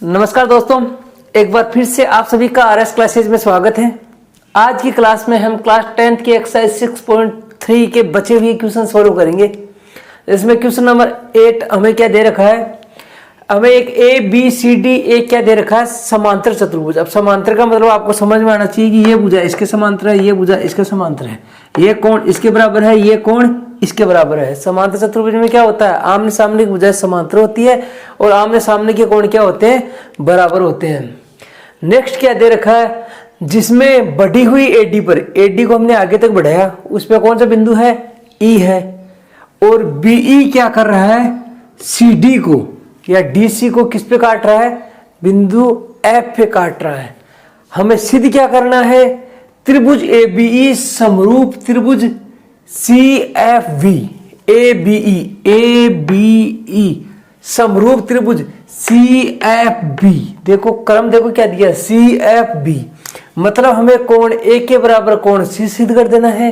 नमस्कार दोस्तों, एक बार फिर से आप सभी का आरएस क्लासेज में स्वागत है। आज की क्लास में हम क्लास 10th के एक्सरसाइज 6.3 के बचे हुए क्वेश्चन सॉल्व करेंगे। इसमें क्वेश्चन नंबर 8 हमें क्या दे रखा है, हमें एक ए बी सी डी एक क्या दे रखा है, समांतर चतुर्भुज। अब समांतर का मतलब आपको समझ में आना चाहिए कि ये भुजा इसके समांतर है, ये भुजा इसके समांतर है, ये कोण इसके बराबर है, ये कोण इसके बराबर है। समांतर चतुर्भुज में क्या होता है, आमने सामने की भुजाएं समांतर होती है और आमने सामने के कोण क्या होते हैं, बराबर होते हैं। नेक्स्ट क्या दे रखा है, जिसमें बढ़ी हुई एडी पर, एडी को हमने आगे तक बढ़ाया, उस पर कौन सा बिंदु है, ई है, और बीई क्या कर रहा है, सीडी को या डीसी को किस पे काट रहा है, बिंदु एफ पे काट रहा है। हमें सिद्ध क्या करना है, त्रिभुज ए बीई समरूप त्रिभुज C F V, A B E समरूप त्रिभुज सी एफ बी। देखो क्रम देखो क्या दिया, सी एफ बी, मतलब हमें कोण ए के बराबर कोण सी सिद्ध कर देना है,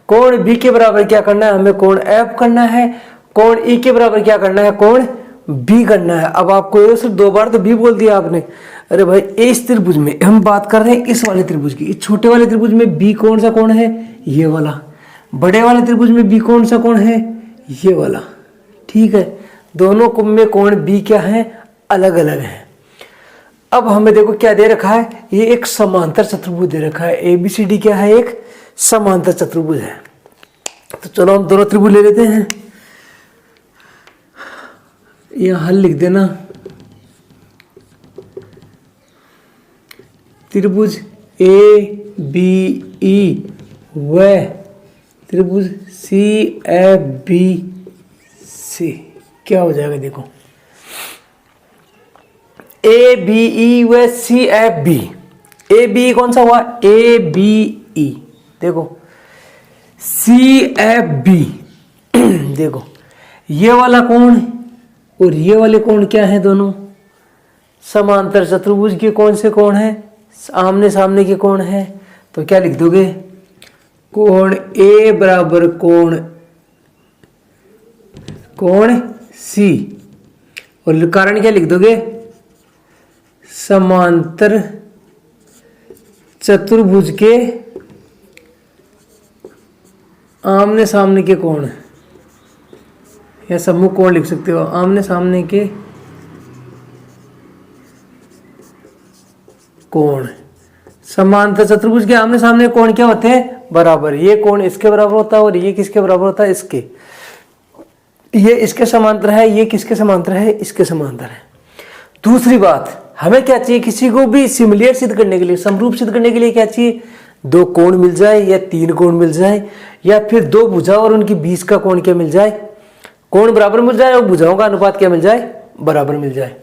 कोण बी के बराबर क्या करना है, हमें कोण एफ करना है, कोण ई के बराबर क्या करना है, कोण बी करना है। अब आपको ये सिर्फ 2 बार तो बी बोल दिया आपने। अरे भाई इस त्रिभुज में हम बात कर रहे हैं, इस वाले त्रिभुज की, इस छोटे वाले त्रिभुज में बी कौन सा कोण है, ये वाला। बड़े वाले त्रिभुज में बी कौन सा कोण है, ये वाला। ठीक है, दोनों में कोण बी क्या है, अलग अलग है। अब हमें देखो क्या दे रखा है, ये एक समांतर चतुर्भुज दे रखा है। ए बी सी डी क्या है, एक समांतर चतुर्भुज है। तो चलो हम दोनों त्रिभुज ले लेते हैं। यहां हल लिख देना, त्रिभुज ए बी ई व त्रिभुज सी एफ बी सी क्या हो जाएगा, देखो ए बी ई व C F B. A B कौन सा हुआ, ए बी ई, देखो सी एफ बी देखो ये वाला कोण और ये वाले कोण क्या है, दोनों समांतर चतुर्भुज के कौन से कोण है, आमने सामने के कोण है। तो क्या लिख दोगे, कोण ए बराबर कोण सी, और कारण क्या लिख दोगे, समांतर चतुर्भुज के आमने सामने के कोण, या सम्मुख कोण लिख सकते हो, आमने सामने के कोण। समांतर चतुर्भुज के आमने सामने कोण क्या होते हैं, बराबर। ये कोण इसके बराबर होता है और ये किसके बराबर होता है, इसके। ये इसके समांतर है, ये किसके समांतर है, इसके समांतर है। दूसरी बात, हमें क्या चाहिए, किसी को भी सिमिलियर सिद्ध करने के लिए, समरूप सिद्ध करने के लिए क्या चाहिए, 2 कोण मिल जाए या 3 कोण मिल जाए, या फिर 2 भुजा और उनकी 20 का कोण क्या मिल जाए, कोण बराबर मिल जाए और भुजाओं का अनुपात क्या मिल जाए, बराबर मिल जाए।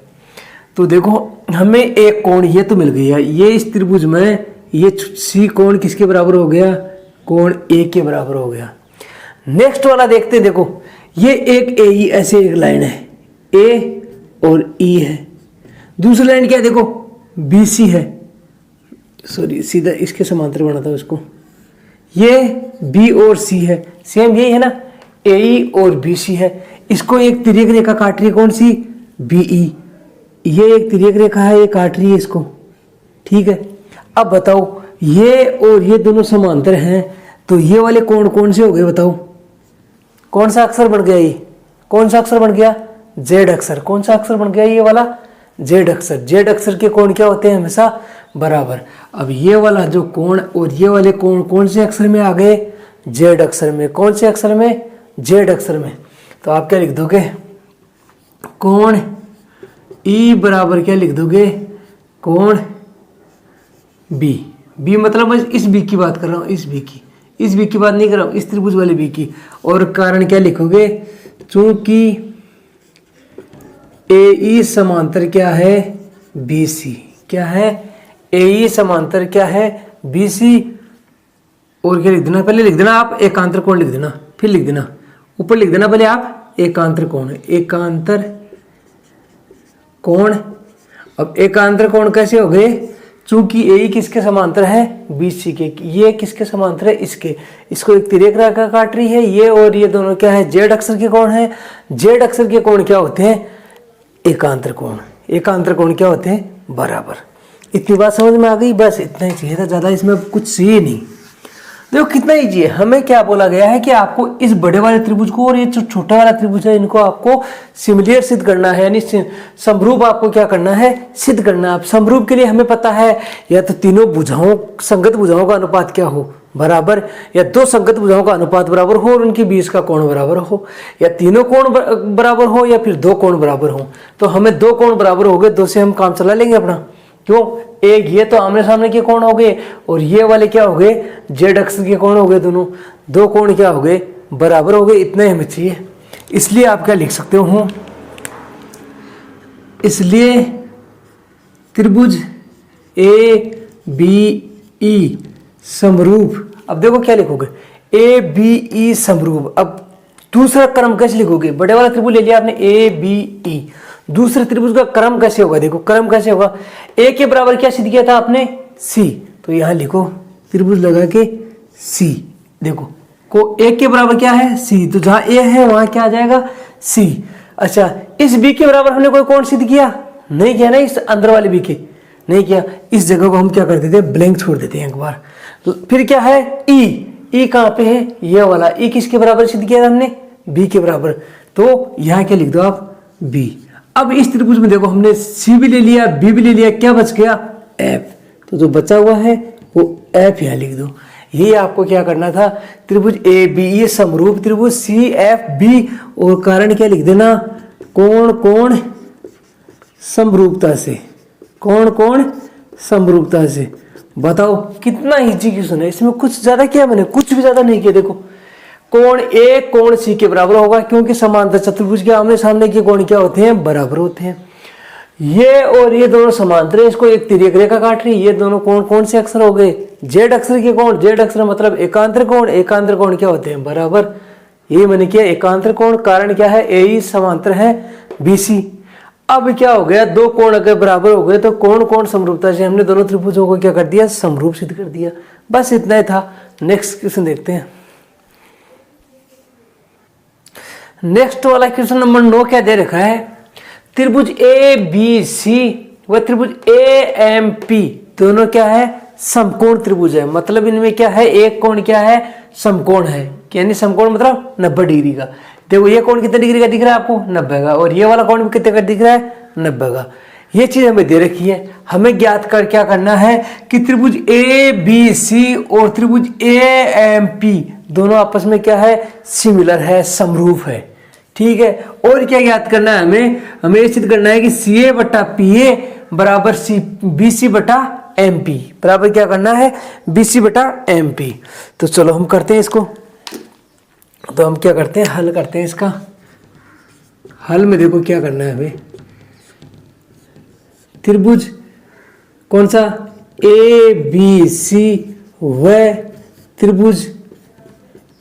तो देखो हमें एक कोण ये तो मिल गया, ये इस त्रिभुज में ये सी कोण किसके बराबर हो गया, कोण ए के बराबर हो गया। नेक्स्ट वाला देखते हैं, देखो ये एक ए ई, ऐसे एक लाइन है, ए और ई है। दूसरी लाइन क्या है, देखो बी सी है, सॉरी सीधा इसके समांतर बना था उसको, ये बी और सी है, सेम यही है ना, ए ई और बी सी है। इसको एक तिर्यक रेखा काट रही है, कौन सी, बी ई। ये एक तिर्यक रेखा है, ये काट रही है इसको। ठीक है, अब बताओ ये और ये दोनों समांतर हैं, तो ये वाले कोण कौन से हो गए, बताओ कौन सा अक्षर बन गया, ये कौन सा अक्षर बन गया, जेड अक्षर। कौन सा अक्षर बन गया, ये वाला जेड अक्षर। जेड अक्षर के कोण क्या होते हैं, हमेशा बराबर। अब ये वाला जो कोण और ये वाले कोण कौन से अक्षर में आ गए, जेड अक्षर में। कौन से अक्षर में, जेड अक्षर में। तो आप क्या लिख दोगे, कोण ई बराबर क्या लिख दोगे, कोण बी। बी मतलब मैं इस बी की बात कर रहा हूँ, इस बी की, इस बी की बात नहीं कर रहा हूँ, इस त्रिभुज वाले बी की। और कारण क्या लिखोगे, चूंकि ए ई समांतर क्या है, बी सी। क्या है, ए ई समांतर क्या है, बी सी। और क्या लिख देना, पहले लिख देना आप एकांतर कोण लिख देना, फिर लिख देना ऊपर लिख देना पहले आप एकांतर कोण, एकांतर कोण। अब एकांतर कोण कैसे हो गए, चूंकि ए किसके समांतर है, बी सी के। ये किसके समांतर है, इसके। इसको एक तिर्यक रेखा काट रही है, ये और ये दोनों क्या है, जेड अक्षर के कोण है। जेड अक्षर के कोण क्या होते हैं, एकांतर कोण। एकांतर कोण क्या होते हैं बराबर। इतनी बात समझ में आ गई, बस इतना ही चाहिए था, ज्यादा इसमें कुछ चाहिए नहीं। देखो कितना ईजी है, हमें क्या बोला गया है कि आपको इस बड़े वाले त्रिभुज को और ये जो छोटा वाला त्रिभुज है इनको आपको सिमिलर सिद्ध करना है, यानी समरूप आपको क्या करना है सिद्ध करना है। अब समरूप के लिए हमें पता है या तो तीनों भुजाओं संगत भुजाओं का अनुपात क्या हो बराबर, या दो संगत भुजाओं का अनुपात बराबर हो और उनके बीच का कोण बराबर हो, या तीनों कोण बराबर हो या फिर दो कोण बराबर हो। तो हमें दो कोण बराबर हो गए, दो से हम काम चला लेंगे अपना। क्यों, एक ये तो आमने सामने के कोण हो गए और ये वाले क्या हो गए जेड अक्ष के कोण हो गए, दोनों दो कोण क्या हो गए बराबर हो गए। इतना ही हमें चाहिए, इसलिए आप क्या लिख सकते हो, इसलिए त्रिभुज ए बी ई समरूप। अब देखो क्या लिखोगे ए बी ई समरूप। अब दूसरा क्रम कैसे लिखोगे, बड़े वाला त्रिभुज ले लिया आपने ए बी ई, दूसरे त्रिभुज का क्रम कैसे होगा, देखो क्रम कैसे होगा, ए के बराबर क्या सिद्ध किया था आपने सी, तो यहां लिखो त्रिभुज लगा के सी, देखो को ए के बराबर क्या है सी, तो जहां ए है वहां क्या आ जाएगा सी। अच्छा इस बी के बराबर हमने कोई कोण सिद्ध किया नहीं किया ना, इस अंदर वाले बी के नहीं किया, इस जगह को हम क्या कर देते हैं ब्लैंक छोड़ देते हैं एक बार। फिर क्या है ई, ई कहां पे है ये वाला, ई किसके बराबर सिद्ध किया था हमने बी के बराबर, तो यहां क्या लिख दो आप बी। अब इस त्रिभुज में देखो हमने सी भी ले लिया बी भी ले लिया, क्या बच गया एफ, तो जो बचा हुआ है वो एफ यहां लिख दो। ये आपको क्या करना था, त्रिभुज ए बी ये समरूप त्रिभुज सी एफ बी, और कारण क्या लिख देना कोण कोण समरूपता से, कोण कोण समरूपता से। बताओ कितना इजी क्वेश्चन है, इसमें कुछ ज्यादा क्या मैंने कुछ भी ज्यादा नहीं किया। देखो कोण ए कोण सी के बराबर होगा, क्योंकि समांतर चतुर्भुज के आमने सामने के कोण क्या होते हैं बराबर होते हैं। ये और ये दोनों समांतर है, इसको एक तिर्यक रेखा काट रही है, ये दोनों कोण कौन से अक्षर हो गए जेड अक्षर के कोण, जेड अक्षर मतलब एकांतर कोण, एकांतर कोण क्या होते हैं बराबर। ये मैंने किया एकांतर कोण, कारण क्या है ए समांतर है बीसी। अब क्या हो गया दो कोण अगर बराबर हो गए तो कोण कोण समरूपता से हमने दोनों त्रिभुजों को क्या कर दिया समरूप सिद्ध कर दिया। बस इतना ही था। नेक्स्ट क्वेश्चन देखते हैं। नेक्स्ट वाला क्वेश्चन नंबर 9 क्या दे रखा है, त्रिभुज ए बी सी व त्रिभुज ए एम पी दोनों क्या है समकोण त्रिभुज है। मतलब इनमें क्या है एक कोण क्या है समकोण है, यानी समकोण मतलब 90 डिग्री का। देखो ये कोण कितने डिग्री का दिख रहा है आपको 90 का, और ये वाला कोण भी कितने का दिख रहा है 90 का। ये चीज हमें दे रखी है, हमें ज्ञात कर क्या करना है कि त्रिभुज ए बी सी और त्रिभुज ए एम पी दोनों आपस में क्या है सिमिलर है समरूप है। ठीक है, और क्या ज्ञात करना है हमें ये सिद्ध करना है कि सी ए बटा पी ए बराबर सी बी सी बटा एम पी बराबर क्या करना है बी सी बटा एम पी। तो चलो हम करते हैं इसको, तो हम क्या करते हैं हल करते हैं इसका। हल में देखो क्या करना है हमें, त्रिभुज कौन सा ए बी सी व त्रिभुज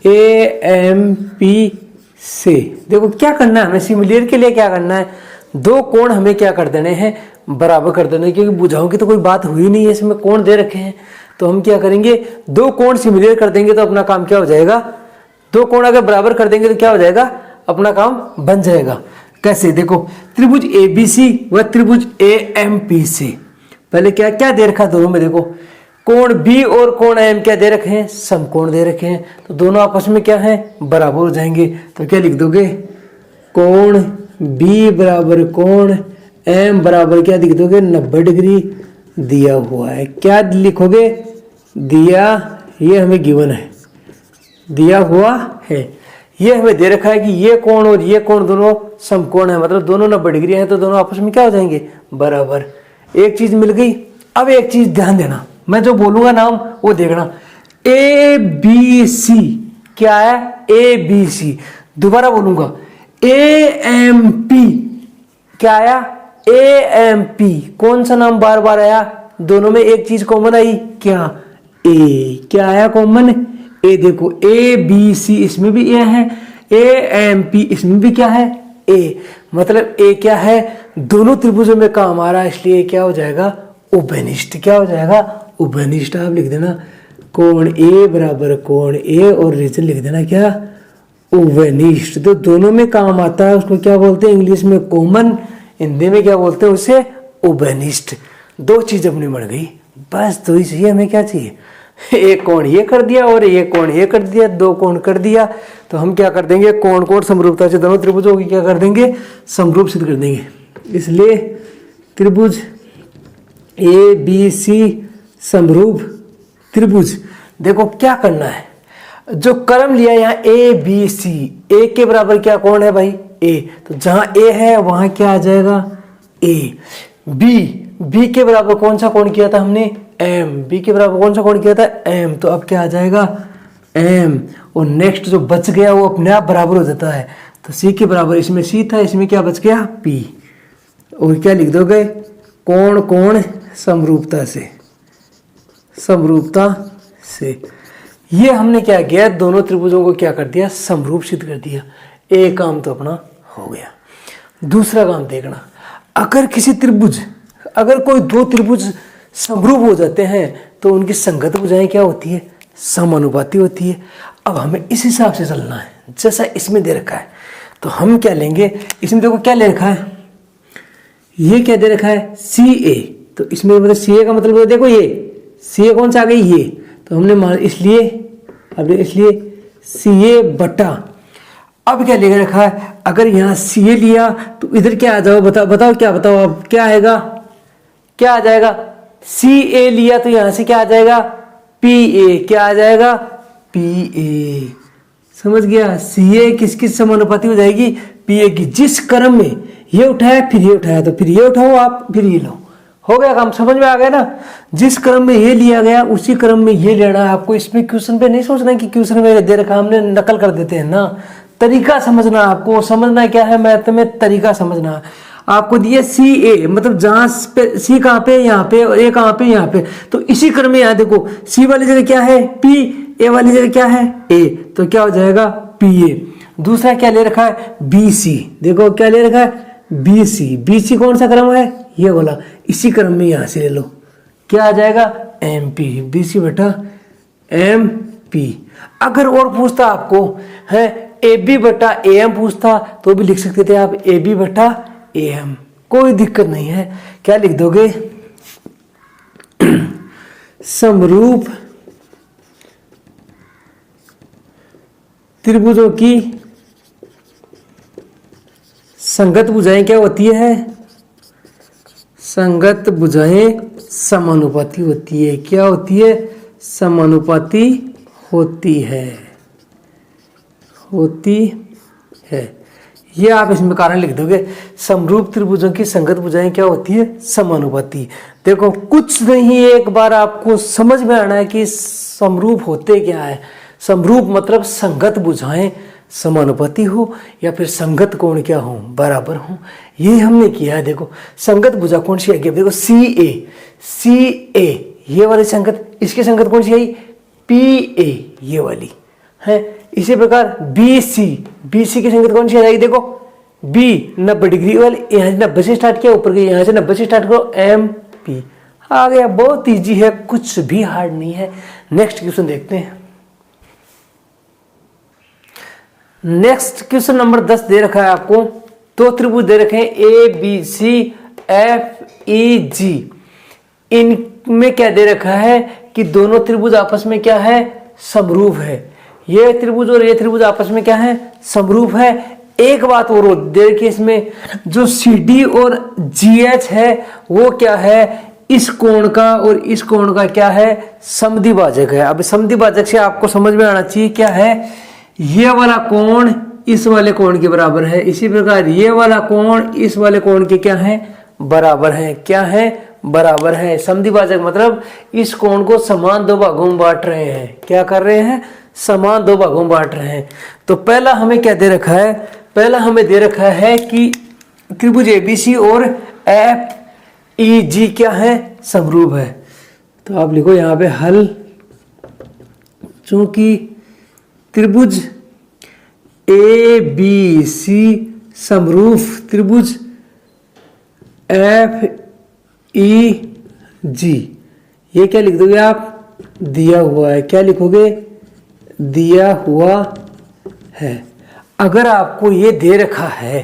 ए एम पी से देखो क्या करना है हमें सिमिलर के लिए क्या करना है, दो कोण हमें क्या कर देने हैं बराबर कर देने, क्योंकि भुजाओं की तो कोई बात हुई नहीं है, इसमें कोण दे रखे हैं। तो हम क्या करेंगे दो कोण सिमिलर कर देंगे तो अपना काम क्या हो जाएगा, दो कोण अगर बराबर कर देंगे तो क्या हो जाएगा अपना काम बन जाएगा। कैसे देखो त्रिभुज ए बी सी व त्रिभुज ए एम पी से पहले क्या क्या दे रखा दोनों में, देखो कोण बी और कोण एम क्या दे रखे हैं समकोण दे रखे हैं, तो दोनों आपस में क्या है बराबर हो जाएंगे। तो क्या लिख दोगे कोण बी बराबर कोण एम बराबर क्या लिख दोगे 90 डिग्री दिया हुआ है। क्या लिखोगे दिया, ये हमें गिवन है दिया हुआ है, ये हमें दे रखा है कि ये कोण और ये कोण दोनों समकोण है, मतलब दोनों 90 डिग्री है, तो दोनों आपस में क्या हो जाएंगे बराबर। एक चीज मिल गई। अब एक चीज ध्यान देना, मैं जो बोलूंगा नाम वो देखना, ए बी सी क्या है ए बी सी, दोबारा बोलूंगा ए एम पी क्या आया ए एम पी, कौन सा नाम बार बार आया, दोनों में एक चीज कॉमन आई क्या ए, क्या आया कॉमन ए। देखो ए बी सी इसमें भी ए है, ए एम पी इसमें भी क्या है ए, मतलब ए क्या है दोनों त्रिभुजों में काम आ रहा है, इसलिए क्या हो जाएगा उभयनिष्ठ। क्या हो जाएगा उभयनिष्ठ। आप लिख देना कोण ए बराबर कोण ए और रीजन लिख देना क्या उभयनिष्ठ। तो दोनों में काम आता है उसको क्या बोलते हैं इंग्लिश में कॉमन, हिंदी में क्या बोलते हैं उसे, उभयनिष्ठ। दो चीज अपनी बन गई, बस दो ही चाहिए हमें। क्या चाहिए, एक कोण ये कर दिया और एक कोण ये कर दिया, दो कोण कर दिया। तो हम क्या कर देंगे, कोण कोण समरूपता से दोनों त्रिभुजों की क्या कर देंगे, समरूप सिद्ध कर देंगे। इसलिए त्रिभुज ए बी सी समरूप त्रिभुज। देखो क्या करना है, जो क्रम लिया यहाँ ए बी सी, ए के बराबर क्या कोण है भाई, ए, तो जहां ए है वहां क्या आ जाएगा, ए। बी के बराबर कौन सा कोण किया था हमने, एम, बी के बराबर कौन सा कोण किया था, एम, तो अब क्या आ जाएगा, एम। और नेक्स्ट जो बच गया वो अपने आप बराबर हो जाता है, तो सी के बराबर, इसमें सी था, इसमें क्या बच गया, पी। और क्या लिख दोगे, कोण कोण समरूपता से, समरूपता से। ये हमने क्या किया, दोनों त्रिभुजों को क्या कर दिया, समरूप सिद्ध कर दिया। एक काम तो अपना हो गया। दूसरा काम देखना, अगर किसी त्रिभुज, अगर कोई दो त्रिभुज समरूप हो जाते हैं तो उनकी संगत भुजाएं क्या होती है, समानुपाती होती है। अब हमें इस हिसाब से चलना है जैसा इसमें दे रखा है। तो हम क्या लेंगे, इसमें देखो क्या ले रखा है, ये क्या दे रखा है, सी ए। तो इसमें मतलब सी ए का मतलब देखो, ये सी ए कौन सा आ गई, ये, तो हमने मान इसलिए, अब इसलिए सी ए बटा, अब क्या लेकर रखा है, अगर यहाँ सी ए लिया तो इधर क्या आ जाओ, बताओ क्या, बताओ अब क्या आएगा, क्या आ जाएगा, सी ए लिया तो यहां से क्या आ जाएगा, पी ए, क्या आ जाएगा, पी ए। समझ गया, सी ए किसकी समानुपाती हो जाएगी, पी ए की। जिस क्रम में ये उठाया फिर ये उठाया, तो फिर ये उठाओ आप, फिर ये लो, हो गया काम, समझ में आ गया ना। जिस क्रम में ये लिया गया उसी क्रम में ये लेना है आपको। इसमें क्वेश्चन पे नहीं सोचना कि क्वेश्चन में दे रखा हमने नकल कर देते हैं ना, तरीका समझना आपको, समझना क्या है मैथ में, तरीका समझना। आपको दिए सी ए, मतलब जहां पे सी कहाँ पे, यहाँ पे, और ए कहाँ पे, यहाँ पे, तो इसी क्रम में यहाँ देखो, सी वाली जगह क्या है, पी, ए वाली जगह क्या है, ए, तो क्या हो जाएगा, पी ए। दूसरा क्या ले रखा है, बी सी, देखो क्या ले रखा है, बी सी। बी सी कौन सा क्रम है, ये वाला, इसी क्रम में यहां से ले लो, क्या आ जाएगा, एम पी, बी सी बटा एम पी। अगर और पूछता आपको है ए बी बटा ए एम पूछता तो भी लिख सकते थे आप ए बी बटा ए एम, कोई दिक्कत नहीं है। क्या लिख दोगे, समरूप त्रिभुजों की संगत भुजाएं क्या होती है, संगत भुजाएं समानुपाती होती है। क्या होती है, समानुपाती होती है, होती है। ये आप इसमें कारण लिख दोगे, समरूप त्रिभुजों की संगत भुजाएं क्या होती है, समानुपाती। देखो कुछ नहीं, एक बार आपको समझ में आना है कि समरूप होते क्या है। समरूप मतलब संगत भुजाएं समानुपाती हो या फिर संगत कोण क्या हो, बराबर हो। ये हमने किया है। देखो संगत भुजा कौन सी आई, देखो सी ए, सी ए ये वाली संगत, इसकी संगत कौन सी आई, पी ए ये वाली है। इसी प्रकार बी सी, बी सी की संगत कौन सी आ जाएगी, देखो बी 90 डिग्री वाली, यहाँ से 90 से स्टार्ट किया, ऊपर गई, यहाँ से 90 से स्टार्ट करो, एम पी आ गया। बहुत इजी है, कुछ भी हार्ड नहीं है। नेक्स्ट क्वेश्चन देखते हैं। नेक्स्ट क्वेश्चन नंबर 10 दे रखा है आपको, दो त्रिभुज दे रखे हैं A B C F E जी। इनमें क्या दे रखा है कि दोनों त्रिभुज आपस में क्या है, समरूप है। ये त्रिभुज और ये त्रिभुज आपस में क्या है, समरूप है। एक बात और दे रखी है इसमें, जो सी डी और जी एच है वो क्या है, इस कोण का और इस कोण का क्या है, समद्विभाजक है। अब समद्विभाजक से आपको समझ में आना चाहिए क्या है, ये वाला कोण इस वाले कोण के बराबर है, इसी प्रकार ये वाला कोण इस वाले कोण के क्या है, बराबर है। क्या है, बराबर है। समद्विभाजक मतलब इस कोण को समान दो भागों में बांट रहे हैं। क्या कर रहे हैं, समान दो भागों में बांट रहे हैं। तो पहला हमें क्या दे रखा है, पहला हमें दे रखा है कि त्रिभुज एबीसी और एफ ई जी क्या है, समरूप है। तो आप लिखो यहाँ पे हल, चूंकि त्रिभुज ए बी सी समरूप त्रिभुज एफ ई जी, ये क्या लिख दोगे आप, दिया हुआ है। क्या लिखोगे, दिया हुआ है। अगर आपको ये दे रखा है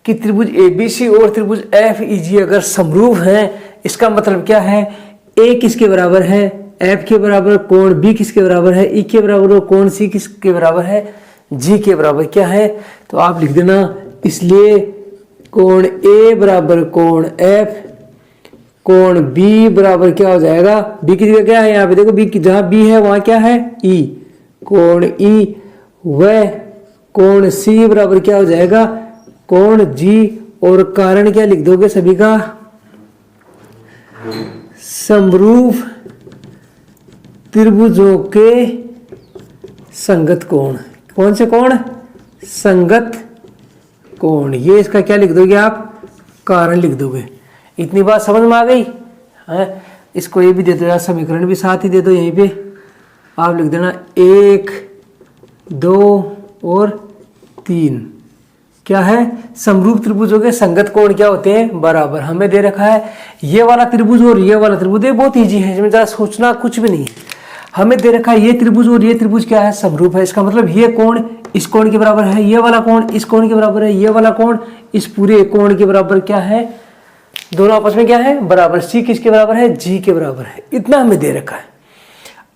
कि त्रिभुज ABC और त्रिभुज FEG अगर समरूप हैं, इसका मतलब क्या है, A किसके बराबर है, F के बराबर, कोण B किसके बराबर है, E के बराबर, और कोण C किसके बराबर है, G के बराबर क्या है। तो आप लिख देना, इसलिए कोण A बराबर कोण F, कोण B बराबर क्या हो जाएगा, B की जगह क्या है यहाँ पे देखो, B की जहां B है वहां क्या है E, कोण E, वह कोण C बराबर क्या हो जाएगा, कोण G, और कारण क्या लिख दोगे सभी का, समरूप त्रिभुजों के संगत कोण। कौन से कोण, संगत कोण, ये इसका क्या लिख दोगे आप, कारण लिख दोगे। इतनी बात समझ में आ गई है। इसको ये भी दे दो यार, समीकरण भी साथ ही दे दो, यहीं पे आप लिख देना 1, 2 और 3। क्या है, समरूप त्रिभुजों के संगत कोण क्या होते हैं, बराबर। हमें दे रखा है ये वाला त्रिभुज और ये वाला त्रिभुज, ये बहुत इजी है, इसमें ज़्यादा सोचना कुछ भी नहीं। हमें दे रखा है ये त्रिभुज और ये त्रिभुज क्या है, समरूप है। इसका मतलब ये कोण इस कोण के बराबर है, ये वाला कोण इस कोण के बराबर है, ये वाला कोण इस पूरे कोण के बराबर क्या है, दोनों आपस में क्या है, बराबर। C किसके बराबर है, G के बराबर है। इतना हमें दे रखा है।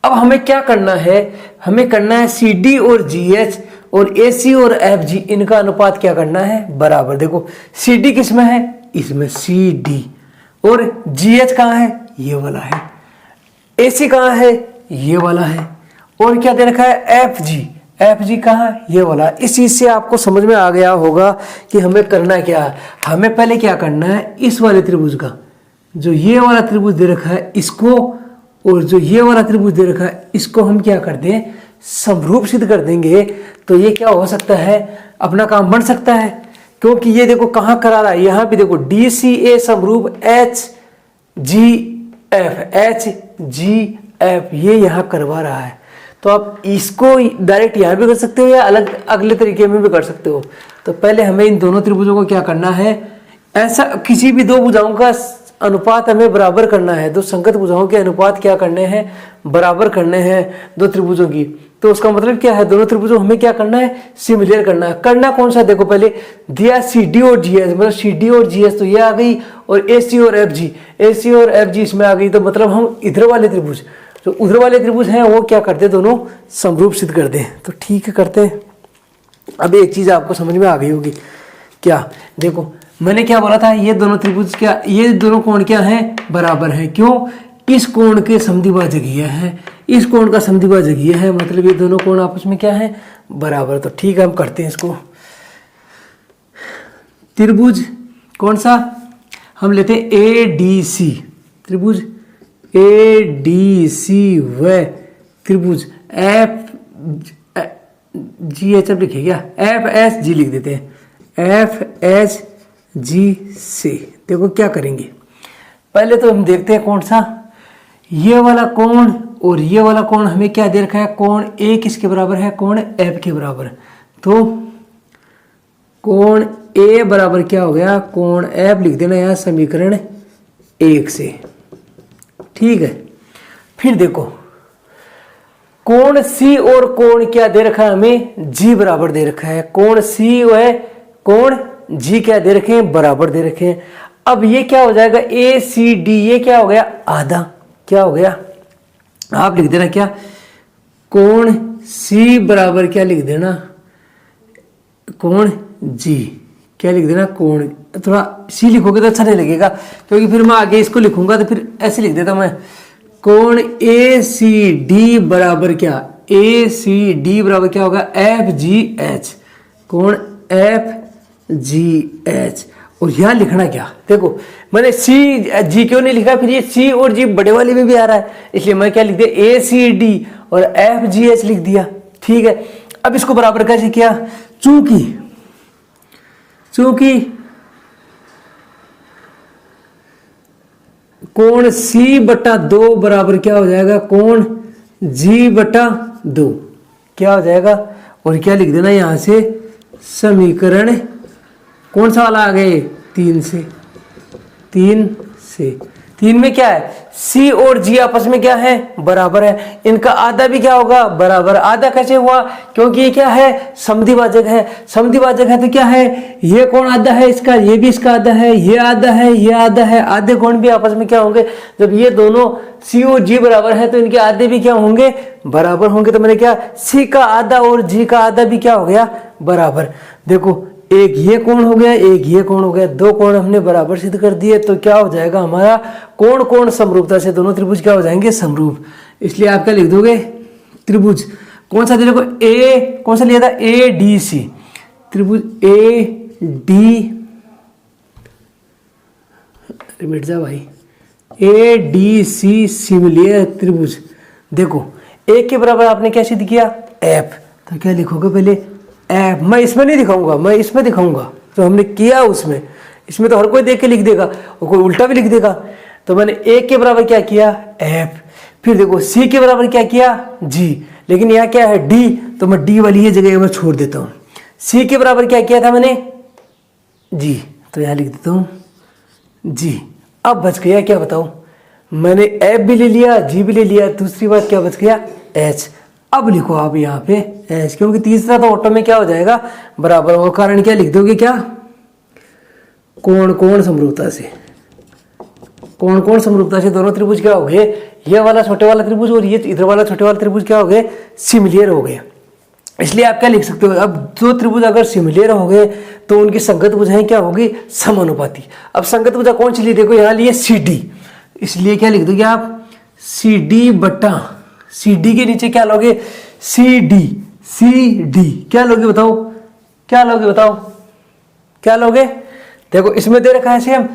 अब हमें क्या करना है, हमें करना है CD और GH और AC और FG, इनका अनुपात क्या करना है, बराबर। देखो CD किस में है, इसमें CD, और GH कहाँ है, ये वाला है, AC कहाँ है, ये वाला है, और क्या दे रखा है, FG कहाँ, ये वाला। इस चीज से आपको समझ में आ गया होगा कि हमें करना क्या है। हमें पहले क्या करना है, इस वाले त्रिभुज का, जो ये वाला त्रिभुज दे रखा है इसको, और जो ये वाला त्रिभुज दे रखा है इसको हम क्या कर दें, समरूप सिद्ध कर देंगे। तो ये क्या हो सकता है, अपना काम बन सकता है। क्योंकि ये देखो कहाँ करा रहा है, यहाँ पे देखो DCA समरूप HGF, ये यहाँ करवा रहा है। तो आप इसको डायरेक्ट यहाँ भी कर सकते हो या अलग अगले तरीके में भी कर सकते हो। तो पहले हमें इन दोनों त्रिभुजों को क्या करना है, ऐसा किसी भी दो भुजाओं का अनुपात हमें बराबर करना है। दो संगत भुजाओं के अनुपात क्या करने हैं, बराबर करने हैं दो त्रिभुजों की। तो उसका मतलब क्या है, दोनों त्रिभुजों हमें क्या करना है, सिमिलर करना है। करना कौन सा, देखो पहले दिया CD और GH, मतलब CD और GH तो ये आ गई, और AC और FG इसमें आ गई। तो मतलब हम इधर वाले त्रिभुज, जो उधर वाले त्रिभुज हैं वो क्या करते, दोनों समरूप सिद्ध कर दें। तो ठीक है, करते हैं। अब एक चीज आपको समझ में आ गई होगी, क्या, देखो मैंने क्या बोला था, ये दोनों त्रिभुज क्या, ये दोनों कोण क्या हैं, बराबर हैं। क्यों, इस कोण के समद्विभाजक ये है, इस कोण का समद्विभाजक ये है, मतलब ये दोनों कोण आपस में क्या है, बराबर। तो ठीक है, हम करते हैं इसको। त्रिभुज कौन सा, हम लेते हैं ADC, त्रिभुज ADC व त्रिभुज FGH, अब लिखिए क्या, FSG लिख देते हैं, FSG से। देखो क्या करेंगे, पहले तो हम देखते हैं कौन सा, ये वाला कोण और ये वाला कोण हमें क्या दे रखा है, कोण A किसके बराबर है, कोण F के बराबर। तो कोण A बराबर क्या हो गया, कोण F लिख देना यहाँ समीकरण 1 से। ठीक है, फिर देखो कोण C और कोण क्या दे रखा है हमें, G बराबर दे रखा है। कोण C व कोण G क्या दे रखे हैं, बराबर दे रखे हैं। अब ये क्या हो जाएगा, ACD, ये क्या हो गया, आधा। क्या हो गया, आप लिख देना क्या, कोण C बराबर क्या लिख देना, कोण G क्या लिख देना, कोण, थोड़ा C लिखोगे तो अच्छा नहीं लगेगा, क्योंकि फिर मैं आगे इसको लिखूंगा तो फिर ऐसे लिख देता मैं, कोण ACD बराबर क्या, ACD बराबर क्या होगा, FGH, कोण FGH। और यहाँ लिखना क्या, देखो मैंने CG क्यों नहीं लिखा, फिर ये C और G बड़े वाले में भी आ रहा है, इसलिए मैं क्या लिख दिया, ACD और FGH लिख दिया। ठीक है, अब इसको बराबर कैसे किया, चूंकि कोण C/2 बराबर क्या हो जाएगा, कोण G/2 क्या हो जाएगा, और क्या लिख देना यहां से, समीकरण कौन सा वाला आ गए, 3 से। 3 में क्या है, सी और जी आपस में क्या है, बराबर है। इनका आधा भी क्या होगा, बराबर। आधा कैसे हुआ, क्योंकि ये क्या है, समद्विभाजक है। समद्विभाजक है तो क्या है, ये कोण आधा है इसका, ये भी इसका आधा है, ये आधा है, ये आधा है। आधे कोण भी आपस में क्या होंगे, जब ये दोनों सी और जी बराबर है तो इनके आधे भी क्या होंगे, बराबर होंगे। तो मैंने क्या, सी का आधा और जी का आधा भी क्या हो गया, बराबर। देखो एक ये कोण हो गया, एक ये कोण हो गया, 2 कोण हमने बराबर सिद्ध कर दिए। तो क्या हो जाएगा हमारा, कोण कोण समरूपता से दोनों त्रिभुज क्या हो जाएंगे, समरूप। इसलिए आप क्या लिख दोगे, त्रिभुज कौन सा, देखो ए कौन सा लिया था, ए डी सी। त्रिभुज ए डी, मिट जा भाई, ए डी सी सिमिलियर त्रिभुज। देखो ए के बराबर आपने क्या सिद्ध किया, एफ। तो क्या लिखोगे पहले, एफ। मैं इसमें नहीं दिखाऊंगा, मैं इसमें दिखाऊंगा जो हमने किया उसमें। इसमें तो हर कोई देख के लिख देगा और कोई उल्टा भी लिख देगा। तो मैंने ए के बराबर क्या किया, एफ। फिर देखो सी के बराबर क्या किया, जी। लेकिन यहाँ क्या है, डी, तो मैं डी वाली ये जगह मैं छोड़ देता हूँ। सी के बराबर क्या किया था मैंने, जी, तो यहाँ लिख देता हूँ जी। अब बच गया क्या बताओ, मैंने एफ भी ले लिया, जी भी ले लिया, दूसरी बात क्या बच गया, एच। अब लिखो आप यहाँ पे एच, क्योंकि तीसरा तो ऑटो में क्या हो जाएगा, बराबर होगा। कारण क्या लिख दोगे, क्या, कोण कोण समरूपता से। कोण कोण समरूपता से दोनों त्रिभुज क्या हो गए, ये वाला छोटे वाला त्रिभुज और ये इधर वाला छोटे वाला त्रिभुज क्या हो गए, सिमिलियर हो गए। इसलिए आप क्या लिख सकते हो, अब दो त्रिभुज अगर सिमिलियर हो गए तो उनकी संगत भुजाएं क्या होगी, समानुपाती। अब संगत भुजा कौन सी ली, देखो यहाँ लिए सी डी, इसलिए क्या लिख दोगे आप, सी डी बटा, सी डी के नीचे क्या लोगे, सी डी। सी डी क्या लोगे बताओ, क्या लोगे बताओ, क्या लोगे। देखो इसमें दे रखा है सेम,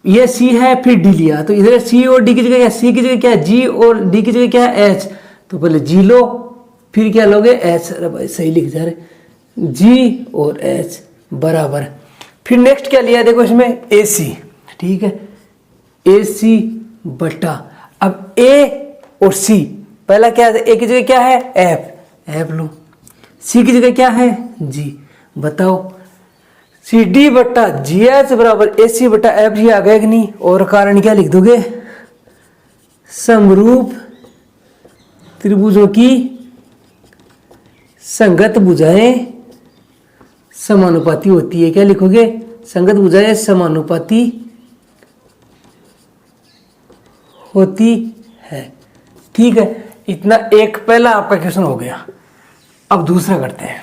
ये सी है फिर डी लिया, तो इधर सी और डी की जगह क्या, सी की जगह क्या है, जी, और डी की जगह क्या है, एच। तो पहले जी लो फिर क्या लोगे, एच। अरे भाई सही लिख जा रहे, जी और एच बराबर। फिर नेक्स्ट क्या लिया, देखो इसमें ए सी, ठीक है, ए सी बटा, अब ए और सी, पहला क्या है, ए की जगह क्या है, एफ, एफ लो, सी की जगह क्या है, जी। बताओ सी डी बट्टा जी एच बराबर ए सी बट्टा एफ जी आ गया कि नहीं। और कारण क्या लिख दोगे, समरूप त्रिभुजों की संगत भुजाएं समानुपाती होती है। क्या लिखोगे, संगत भुजाएं समानुपाती होती है। ठीक है, इतना एक पहला आपका क्वेश्चन हो गया। अब दूसरा करते हैं।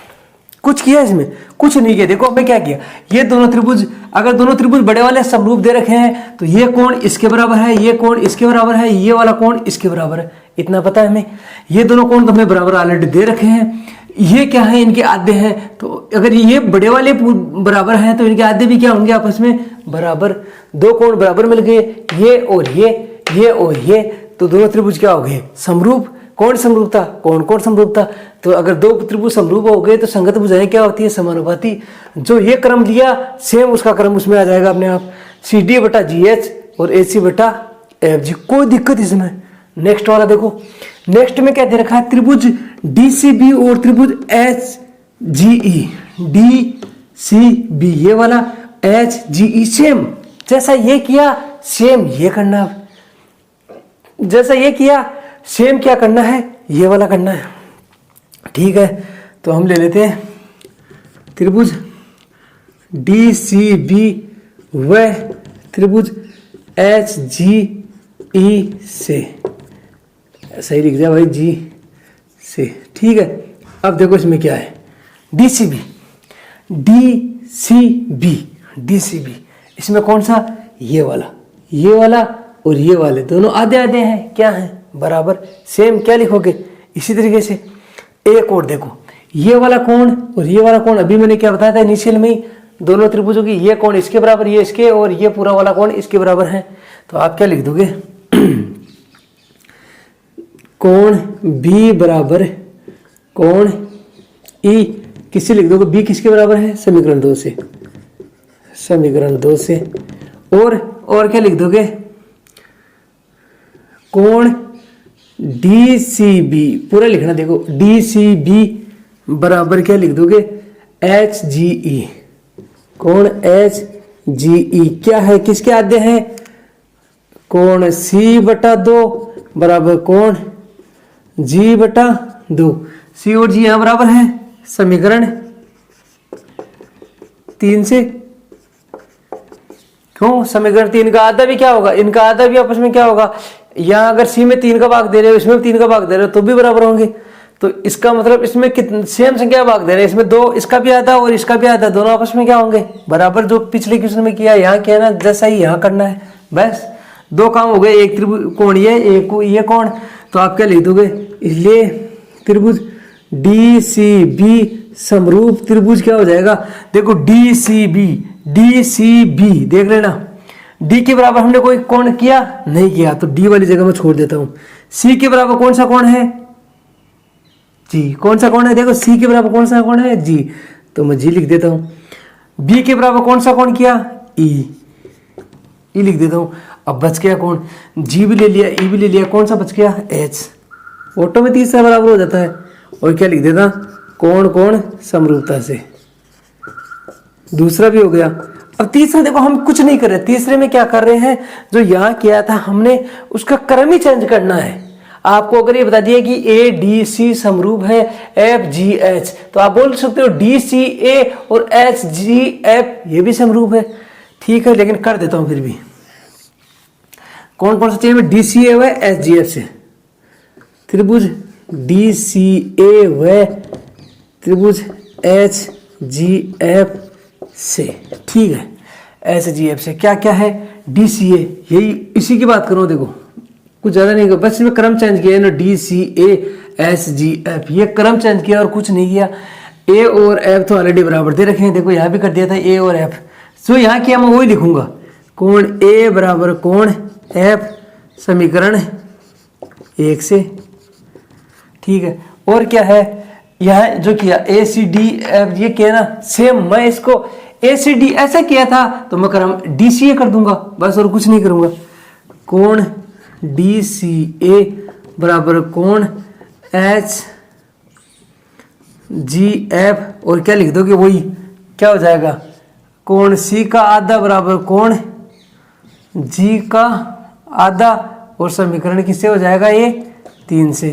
कुछ किया इसमें, कुछ नहीं किया। देखो हमने क्या किया, ये दोनों त्रिभुज, अगर दोनों त्रिभुज बड़े वाले समरूप दे रखे हैं तो ये कोण इसके बराबर है, ये कोण इसके बराबर है, ये वाला कोण इसके बराबर है, इतना पता है हमें। ये दोनों कोण तो हमें बराबर ऑलरेडी दे रखे हैं। ये क्या है, इनके आधे हैं, तो अगर ये बड़े वाले बराबर हैं तो इनके आधे भी क्या होंगे, आपस में बराबर। दो कोण बराबर मिल गए, ये और ये और ये, तो दोनों त्रिभुज क्या हो गए, समरूप। कौन समरूपता, कौन कौन समरूपता। तो अगर दो त्रिभुज समरूप हो गए तो संगत भुजाएं क्या होती है, समानुपाती। जो ये क्रम लिया सेम उसका क्रम उसमें आ जाएगा अपने आप, सी डी बटा जी एच और ए सी बटा एफ जी, कोई दिक्कत इसमें। नेक्स्ट वाला देखो, नेक्स्ट में क्या दे रखा है, त्रिभुज डी सी बी और त्रिभुज एच जी ई, डी सी बी ये वाला, एच जी ई सेम, जैसा ये किया सेम ये करना, जैसा ये किया सेम क्या करना है, ये वाला करना है। ठीक है, तो हम ले लेते हैं त्रिभुज डी सी बी व त्रिभुज एच जी ई से, सही लिख दिया भाई, जी से। ठीक है, अब देखो इसमें क्या है, D C B, D C B, D C B, इसमें कौन सा, ये वाला और ये वाले दोनों आधे आधे हैं, क्या है, बराबर। सेम क्या लिखोगे, इसी तरीके से। एक और देखो, ये वाला कोण और ये वाला कोण, अभी मैंने क्या बताया था इनिशियल में ही, दोनों त्रिभुजों की ये कोण इसके बराबर, ये इसके, और ये पूरा वाला कोण इसके बराबर है। तो आप क्या लिख दोगे, कोण बी बराबर कोण ई, किससे लिख दोगे, बी किसके बराबर है, समीकरण 2 से, समीकरण 2 से। और क्या लिख दोगे, कोण डी सी बी, पूरा लिखना, देखो डी सी बी बराबर क्या लिख दोगे, एच जी ई, कोण एच जी ई क्या है, किसके आधे हैं, कोण C/2 बराबर कोण G/2। C और G यहां बराबर है, समीकरण 3 से। क्यों? समीकरण 3 का आधा भी क्या होगा, इनका आधा भी आपस में क्या होगा, यहां अगर C में 3 का भाग दे रहे हो, इसमें भी 3 का भाग दे रहे हो तो भी बराबर होंगे। तो इसका मतलब इसमें कितने सेम संख्या भाग दे रहे हैं, इसमें 2, इसका भी आधा और इसका भी आधा, दोनों आपस में क्या होंगे बराबर। जो पिछले क्वेश्चन में किया यहाँ किया ना, जैसा ही यहाँ करना है। बस 2 काम हो गए, एक त्रिभुज कोण ये कोण, तो आप क्या लिख दोगे, इसलिए त्रिभुज DCB समरूप त्रिभुज क्या हो जाएगा, देखो DCB देख लेना। D के बराबर हमने कोई कोण किया नहीं किया, तो D वाली जगह मैं छोड़ देता हूं। C के बराबर कौन सा कोण है, G। कौन सा कोण है, देखो C के बराबर कौन सा कोण है, G, तो मैं G लिख देता हूं। B के बराबर कौन सा कोण किया, E लिख देता हूं। अब बच गया कौन, G भी ले लिया, E भी ले लिया, कौन सा बच गया, H। ऑटो में तीसरा बराबर हो जाता है। और क्या लिख देता, कोण समरूपता से, दूसरा भी हो गया। अब तीसरा देखो हम कुछ नहीं कर रहे, तीसरे में क्या कर रहे हैं, जो यहाँ किया था हमने उसका क्रम ही चेंज करना है। आपको अगर ये बता दिया कि ADC समरूप है FGH, तो आप बोल सकते हो DCA और HGF ये भी समरूप है, ठीक है। लेकिन कर देता हूं फिर भी, कौन कौन सा चाहिए, DCA व HGF से, त्रिभुज DCA व त्रिभुज HGF से, ठीक है। HGF से क्या क्या है, DCA यही इसी की बात करो, देखो कुछ ज्यादा नहीं, बस इसमें क्रम चेंज किया है ना, DCA HGF ये क्रम चेंज किया और कुछ नहीं किया। A और F तो ऑलरेडी बराबर दे रखे हैं, देखो यहाँ भी कर दिया था A और F, सो यहाँ किया मैं वही लिखूंगा, कोण A बराबर कोण F समीकरण 1 से, ठीक है। और क्या है, यह जो किया ACDF ये किया ना, सेम मैं इसको ACD ऐसा किया था तो मैं क्रम DCA कर दूंगा बस, और कुछ नहीं करूंगा। कोण DCA बराबर कोण HGF, और क्या लिख दोगे, वही क्या हो जाएगा, कोण C का आधा बराबर कोण G का आधा, और समीकरण किससे हो जाएगा, ये 3 से।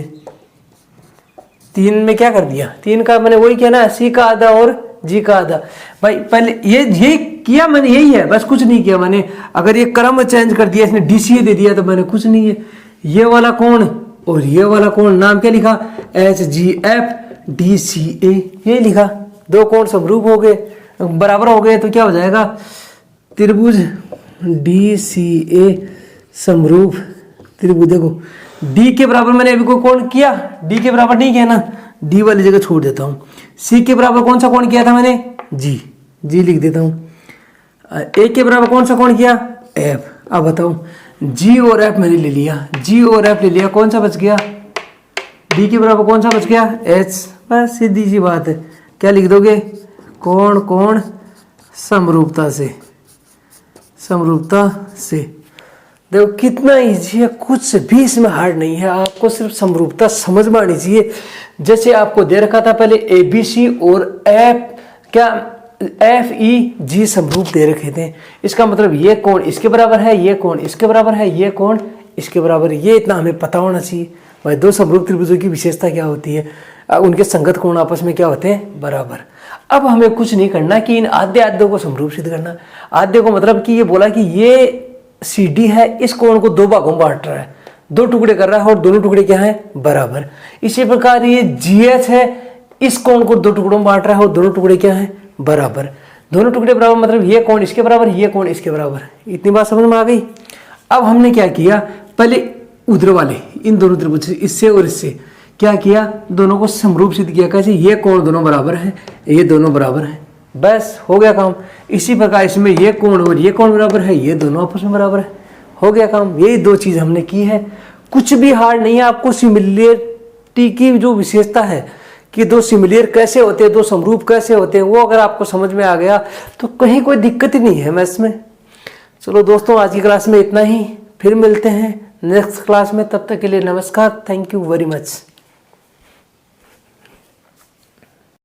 3 में क्या कर दिया, 3 का मैंने वही किया ना, C का आधा और G का आधा। भाई पहले ये किया मैंने, यही है बस, कुछ नहीं किया मैंने। अगर ये क्रम चेंज कर दिया, इसने DCA दे दिया तो मैंने कुछ नहीं है। ये वाला कोण और ये वाला कोण, नाम क्या लिखा, HGF DCA, ये लिखा। 2 कोण समरूप हो गए, बराबर हो गए, तो क्या हो जाएगा, त्रिभुज DCA समरूप त्रिभुज। देखो D के बराबर मैंने अभी कोई कोण किया, D के बराबर नहीं किया ना, D वाली जगह छोड़ देता हूं। C के बराबर कौन सा कोण किया था मैंने, G लिख देता हूं। A के बराबर कौन सा कोण किया, F। अब बताओ, G और F मैंने ले लिया, G और F ले लिया, कौन सा बच गया, D के बराबर कौन सा बच गया, H। बस सीधी सी बात है, क्या लिख दोगे, कोण समरूपता से। देखो कितना इजी है, कुछ भी इसमें हार्ड नहीं है, आपको सिर्फ समरूपता समझ में आनी चाहिए। जैसे आपको दे रखा था पहले ABC और FEG समरूप दे रखे थे, इसका मतलब ये कोण इसके बराबर है, ये कोण इसके बराबर है, ये कोण इसके बराबर है, ये इतना हमें पता होना चाहिए। भाई 2 समरूप त्रिभुजों की विशेषता क्या होती है, उनके संगत कोण आपस में क्या होते हैं, बराबर। अब हमें कुछ नहीं करना कि इन आद्य को समरूप सिद्ध करना। आद्य को मतलब कि ये बोला कि ये CD है, इस कोण को 2 भागों में बांट रहा है, 2 टुकड़े कर रहा है, और दोनों टुकड़े क्या है, बराबर। इसी प्रकार ये GH है, इस कोण को 2 टुकड़ों में बांट रहा है, और दोनों टुकड़े क्या है, बराबर। दोनों टुकड़े बराबर मतलब ये कोण इसके बराबर, ये कोण इसके बराबर। इतनी बात समझ में आ गई। अब हमने क्या किया, पहले उधर वाले इन दोनों त्रिभुज इससे और इससे क्या किया, दोनों को समरूप सिद्ध किया। कैसे, ये कोण दोनों बराबर है, ये दोनों बराबर है, बस हो गया काम। इसी प्रकार इसमें ये कोण और ये कोण बराबर है, ये दोनों आपस में बराबर है, हो गया काम। यही 2 चीज हमने की है, कुछ भी हार्ड नहीं है। आपको सिमिलरिटी की जो विशेषता है कि 2 सिमिलर कैसे होते हैं, 2 समरूप कैसे होते हैं, वो अगर आपको समझ में आ गया तो कहीं कोई दिक्कत ही नहीं है मैथ्स में। चलो दोस्तों, आज की क्लास में इतना ही, फिर मिलते हैं नेक्स्ट क्लास में। तब तक के लिए नमस्कार, थैंक यू वेरी मच।